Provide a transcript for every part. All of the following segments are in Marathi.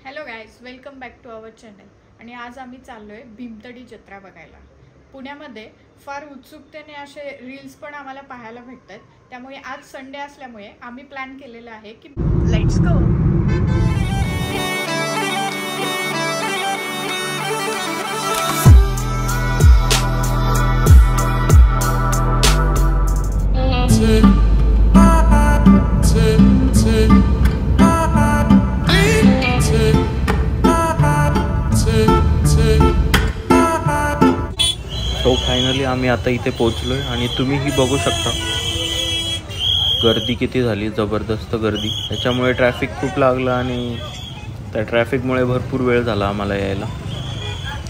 Hello guys, welcome back to our channel. आणि आज आम्ही चाललोय भीमतडी जत्रा बघायला. पुण्यामध्ये फार उत्सुकतेने असे रील्स पण आम्हाला पाहायला भेटतात. त्यामुळे आज संडे असल्यामुळे आम्ही प्लॅन केलेला आहे की लेट्स गो. तो फायनली आम्ही आता इथे पोहोचलोय आणि तुम्हीही बघू शकता गर्दी किती झाली, जबरदस्त गर्दी. त्याच्यामुळे ट्रॅफिक खूप लागलं आणि त्या ट्रॅफिकमुळे भरपूर वेळ झाला आम्हाला यायला.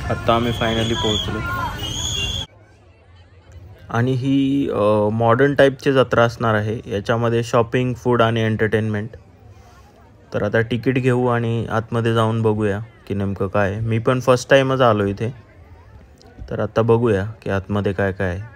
आत्ता आम्ही फायनली पोहोचलो. आणि ही मॉडर्न टाईपची जत्रा असणार आहे. याच्यामध्ये शॉपिंग, फूड आणि एंटरटेनमेंट. तर आता तिकीट घेऊ आणि आतमध्ये जाऊन बघूया की नेमकं काय आहे. मी पण फर्स्ट टाईमच आलो इथे, तर आता बघूया की आतमध्ये काय काय आहे.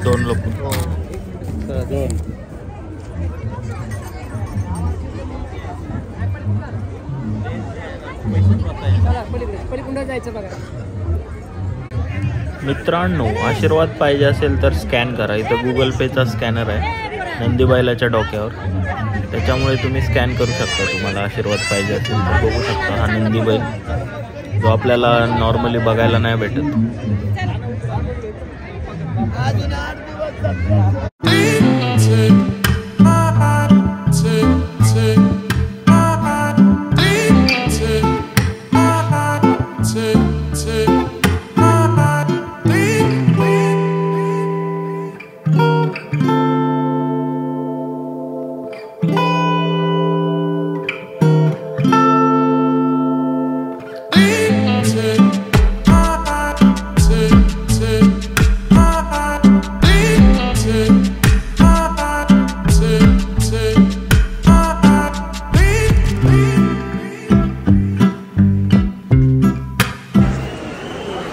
दोन लोक मित्रांनो, आशीर्वाद पाहिजे असेल तर स्कॅन करा. इथं गुगल पेचा स्कॅनर आहे नंदीबैलाच्या डोक्यावर. त्याच्यामुळे तुम्ही स्कॅन करू शकता. तुम्हाला आशीर्वाद पाहिजे असेल तर बघू शकता. हा नंदीबैल जो आपल्याला नॉर्मली बघायला नाही भेटत.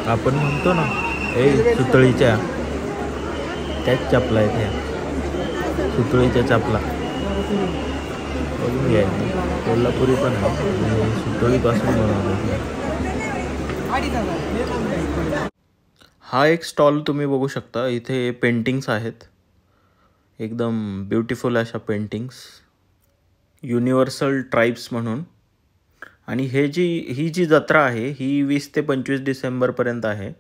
आपण म्हणतो ना, सुतळीच्या त्याच चपला आहेत ह्या. सुतळीच्या चपला बघून घ्यायची. कोल्हापुरी पण आहे, सुतळीपासून बनवतात. हा एक स्टॉल तुम्ही बघू शकता. इथे पेंटिंग्स आहेत, एकदम ब्युटिफुल अशा पेंटिंग्स. युनिव्हर्सल ट्राईब्स म्हणून. आणि ही जी जत्रा आहे ही 20 ते 25 डिसेंबरपर्यंत आहे.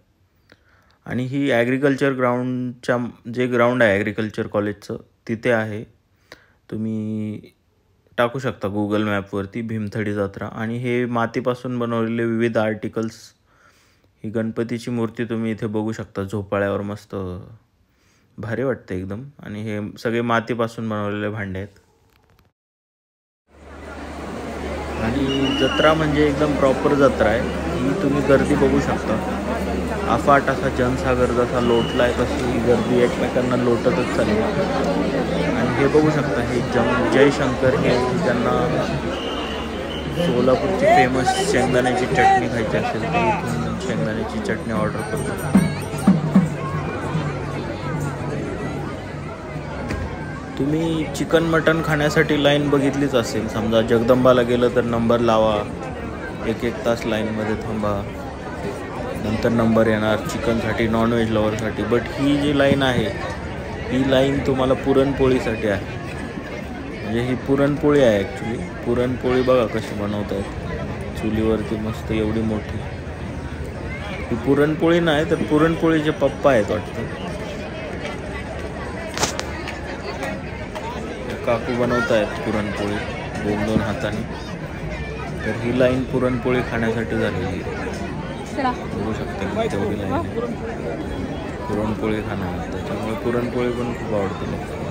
आणि ही ॲग्रिकल्चर ग्राउंडच्या जे ग्राउंड आहे ॲग्रिकल्चर कॉलेजचं तिथे आहे. तुम्ही टाकू शकता गुगल मॅपवरती भीमथडी जत्रा. आणि हे मातीपासून बनवलेले विविध आर्टिकल्स. ही गणपतीची मूर्ती तुम्ही इथे बघू शकता झोपाळ्यावर, मस्त भारी वाटते एकदम. आणि हे सगळे मातीपासून बनवलेले भांडे आहेत. आणि जत्रा म्हणजे एकदम प्रॉपर जत्रा आहे ही. तुम्ही गर्दी बघू शकता. अफाट असा जनसागर जसा लोटला आहे तशी ही गर्दी एकमेकांना लोटतच चालली. आणि हे बघू शकता, हे जयशंकर, हे ज्यांना सोलापूरची फेमस शेंगदाण्याची चटणी खायची असेल तर इथून शेंगदाण्याची चटणी ऑर्डर करतो. तुम्ही चिकन मटन खाण्यासाठी लाईन बघितलीच असेल. समजा जगदंबाला गेलं तर नंबर लावा, 1-1 तास लाईनमध्ये थांबा, नंतर नंबर येणार चिकनसाठी, नॉनव्हेज लवरसाठी. बट ही जी लाईन आहे ही लाईन तुम्हाला पुरणपोळीसाठी आहे. म्हणजे ही पुरणपोळी आहे ॲक्च्युली. पुरणपोळी बघा कशी बनवत आहेत चुलीवरती मस्त एवढी मोठी. ही पुरणपोळी नाही तर पुरणपोळीचे पप्पा आहेत वाटतं. काकू बनवत आहेत पुरणपोळी 2-2 हाताने. तर ही लाईन पुरणपोळी खाण्यासाठी झालेली आहे. बघू शकता तेवढी लाईन पुरणपोळी खाणार. त्याच्यामुळे पुरणपोळी पण खूप आवडते लोकांना.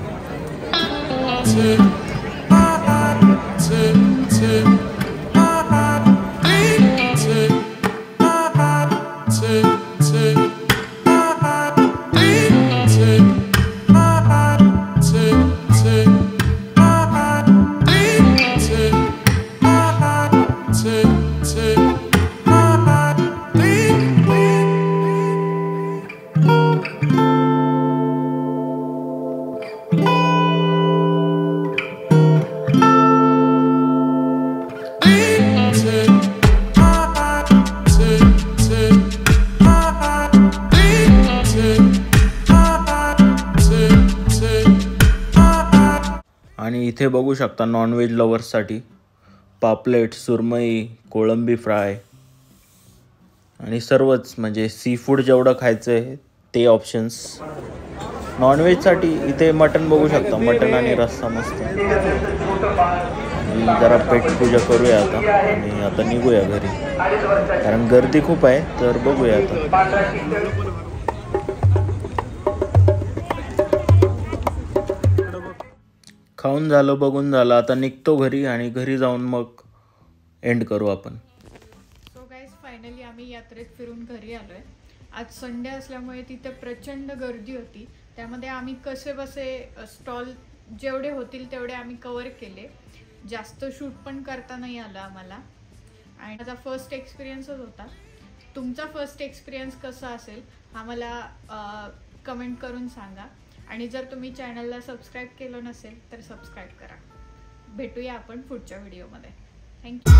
आणि इथे बघू शकता नॉनव्हेज लवर्ससाठी पापलेट, सुरमई, कोळंबी फ्राय आणि सर्वच म्हणजे सी फूड जेवढं खायचं आहे ते ऑप्शन्स. नॉनव्हेजसाठी इथे मटण बघू शकता. मटण आणि रस्सा मस्त. जरा पेटपूजा करूया आता आणि आता निघूया घरी कारण गर्दी खूप आहे. तर बघूया आता. खाऊन झालं, बघून झालं, आता निघतो घरी आणि घरी जाऊन मग एंड करू आपण. सो गाईज फायनली आम्ही यात्रेत फिरून घरी आलोय. आज संडे असल्यामुळे तिथे प्रचंड गर्दी होती. त्यामध्ये आम्ही कसे बसे स्टॉल जेवढे होतील तेवढे आम्ही कव्हर केले. जास्त शूट पण करता नाही आलं आम्हाला आणि माझा फर्स्ट एक्सपिरियन्सच होता. तुमचा फर्स्ट एक्सपिरियन्स कसा असेल हा मला कमेंट करून सांगा. आणि जर तुम्ही चॅनलला सबस्क्राईब केलं नसेल तर सबस्क्राईब करा. भेटूया आपण पुढच्या व्हिडिओमध्ये. थँक्यू.